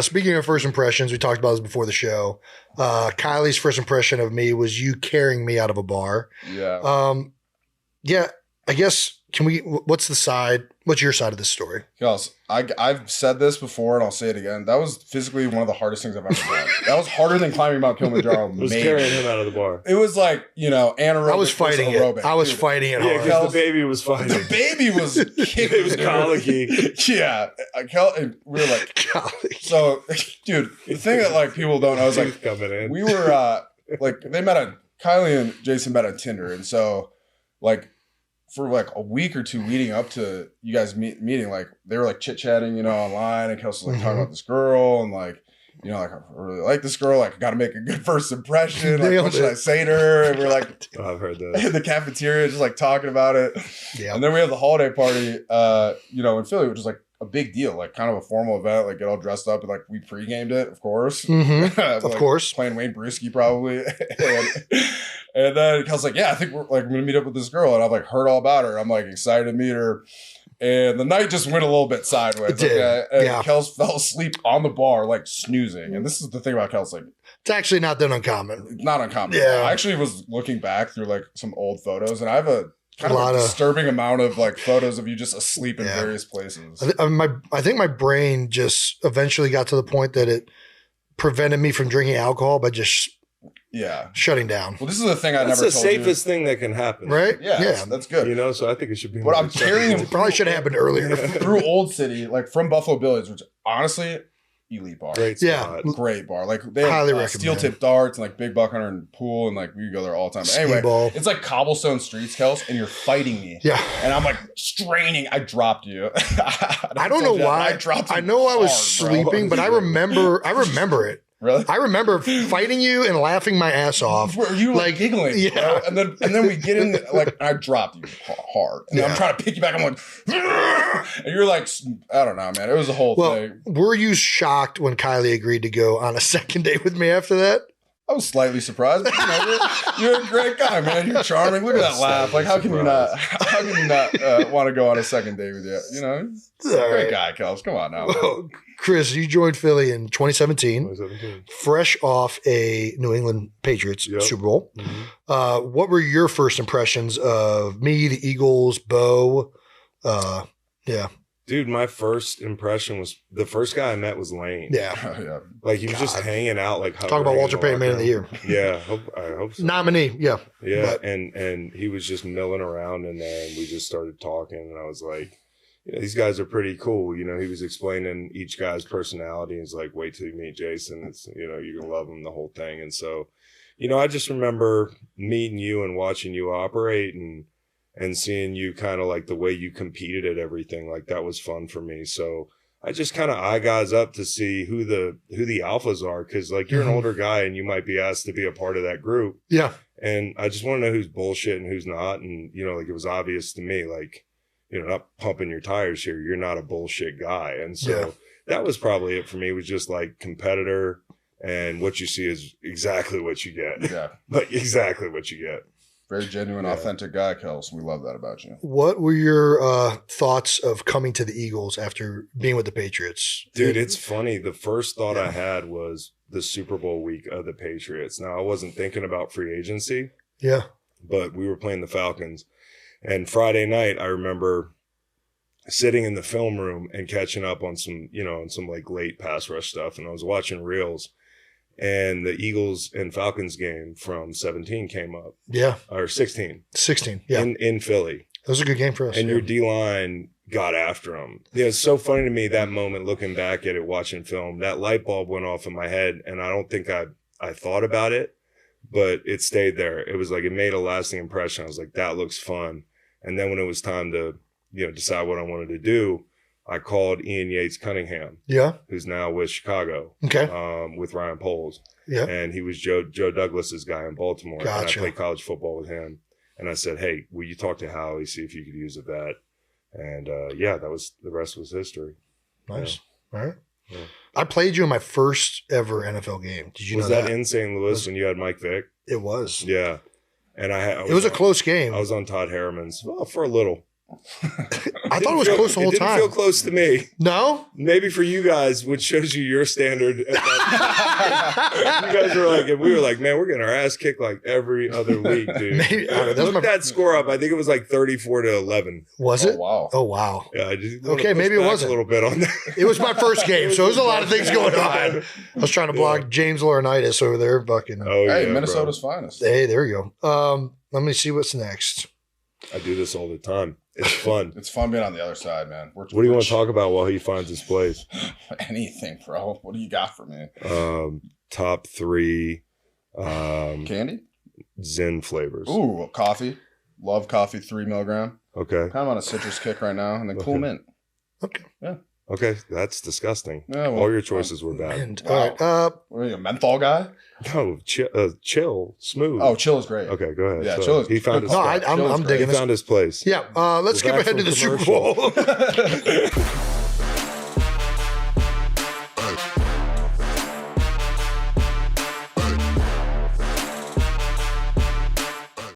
Speaking of first impressions, we talked about this before the show. Kylie's first impression of me was you carrying me out of a bar. Yeah. Yeah, I guess, what's your side of this story? Kelce, I've said this before and I'll say it again. That was physically one of the hardest things I've ever done. That was harder than climbing Mount Kilimanjaro. Was carrying him out of the bar. It was like, anaerobic. I was fighting it. I was fighting it hard. Yeah, because the baby was fighting. The baby was kicking. It was colicky. Yeah. And we were like, Golly. so, dude, the thing that like people don't know is like, coming in. we were like, Kylie and Jason met on Tinder. And so like, for like a week or two leading up to you guys meeting, like they were like chit-chatting, online, and Kelce was like talking about this girl and like, like I really like this girl, like I gotta make a good first impression. Like, what should I say to her? And we're like, I've heard that. In the cafeteria, just like talking about it. Yeah. And then we have the holiday party, in Philly, which is like a big deal, like kind of a formal event, like get all dressed up and like we pre-gamed it, of course. Mm-hmm. Of like, course. Playing Wayne Brewski probably. And then Kel's like, yeah, I think I'm going to meet up with this girl. And I've like heard all about her. I'm like excited to meet her. And the night just went a little bit sideways. It did. And Yeah. Kelce fell asleep on the bar, like snoozing. And this is the thing about Kelce, like It's actually not that uncommon. not uncommon. Yeah. I actually was looking back through like some old photos and I have a kind of a disturbing amount of like photos of you just asleep in various places. I think my brain just eventually got to the point that it prevented me from drinking alcohol by just shutting down. Well, this is the thing That's never the told you. safest thing that can happen. Right? Yeah. That's good. So I think it should be But more I'm carrying It probably should have happened earlier. through Old City, like from Buffalo Billiards, which honestly, elite bar. Great Yeah. spot. Great bar. Like they Highly have steel recommend. tip darts and like big buck hunter and pool and like we go there all the time. But anyway, Skee-ball. it's like cobblestone streets, Kelce, and you're fighting me. Yeah. And I'm like straining. I dropped you. I don't know why. I dropped you. I know I was hard, bro. sleeping, but I remember it. Really? I remember fighting you and laughing my ass off. Were you like giggling? Yeah. Bro? And then we get in like I dropped you hard. And I'm trying to pick you back. I'm like, and you're like, I don't know, man. It was a whole thing. Were you shocked when Kylie agreed to go on a second date with me after that? I was slightly surprised, but you're a great guy, man. You're charming. Look at that laugh. Like, how can you not want to go on a second date with you? Great guy, Kelce. Come on now. Well, Chris, you joined Philly in 2017, 2017. fresh off a New England Patriots Super Bowl. Mm-hmm. What were your first impressions of me, the Eagles, Beau? Yeah. Dude, my first impression was the first guy I met was Lane. Yeah. Like he was just hanging out, like talk about Walter Payton Man of the Year. Yeah, I hope so. Nominee, yeah. Yeah, and he was just milling around in there, and we just started talking, and I was like, these guys are pretty cool. He was explaining each guy's personality. He's like, wait till you meet Jason. It's you're gonna love him, the whole thing. And so, I just remember meeting you and watching you operate and seeing you kind of like the way you competed at everything. Like that was fun for me. So I just kind of eye guys up to see who the alphas are. Cause like you're an older guy and you might be asked to be a part of that group. Yeah. And I just want to know who's bullshit and who's not. And, like it was obvious to me, like, not pumping your tires here. You're not a bullshit guy. And so that was probably it for me, was just like competitor, and what you see is exactly what you get. Yeah. Like exactly what you get. Very genuine, authentic guy, Kelce. We love that about you. What were your thoughts of coming to the Eagles after being with the Patriots? Dude, it's funny. The first thought I had was the Super Bowl week of the Patriots. Now, I wasn't thinking about free agency. Yeah. But we were playing the Falcons. And Friday night, I remember sitting in the film room and catching up on some, on some like late pass rush stuff. And I was watching reels. And the Eagles and Falcons game from 17 came up. Yeah. Or 16. 16, yeah. In Philly. That was a good game for us. And your D-line got after them. It's so funny to me, that moment, looking back at it, watching film, that light bulb went off in my head. And I don't think I thought about it, but it stayed there. It was like, it made a lasting impression. I was like, that looks fun. And then when it was time to, decide what I wanted to do, I called Ian Yates Cunningham, who's now with Chicago, with Ryan Poles. Yeah. And he was Joe Douglas's guy in Baltimore. Gotcha. And I played college football with him. And I said, hey, will you talk to Howie, see if you could use a vet? And the rest was history. Nice. Yeah. All right. Yeah. I played you in my first ever NFL game. Did you know that? Was that in St. Louis when you had Mike Vick? It was. Yeah. And it was a close game. I was on Todd Harriman's for a little. I thought it was close the whole time. It didn't feel close to me. No? Maybe for you guys, which shows you your standard. You guys were like, and we were like, man, we're getting our ass kicked like every other week, dude. Maybe, look that score up. I think it was like 34-11. Was it? Oh, wow. Oh, wow. Yeah, I just okay, maybe it wasn't. A little bit on that. It was my first game, so there's a lot of things going on. I was trying to block James Laurinaitis over there. Fucking. Oh, hey, Minnesota's finest. Hey, there you go. Let me see what's next. I do this all the time. It's fun. It's fun being on the other side, man. What do you want to talk about while he finds his place? Anything, bro. What do you got for me? Top 3 candy? Zen flavors. Ooh, coffee. Love coffee, 3 milligram. Okay. Kind of on a citrus kick right now. And then cool mint. Okay. Yeah. Okay, that's disgusting. Yeah, well, all your choices were bad. Wow. All right. What are you, a menthol guy? No, chill, smooth. Oh, chill is great. Okay, go ahead. Yeah, so chill is he found his spot. I'm digging He found his place. Yeah, let's skip ahead to the Super Bowl.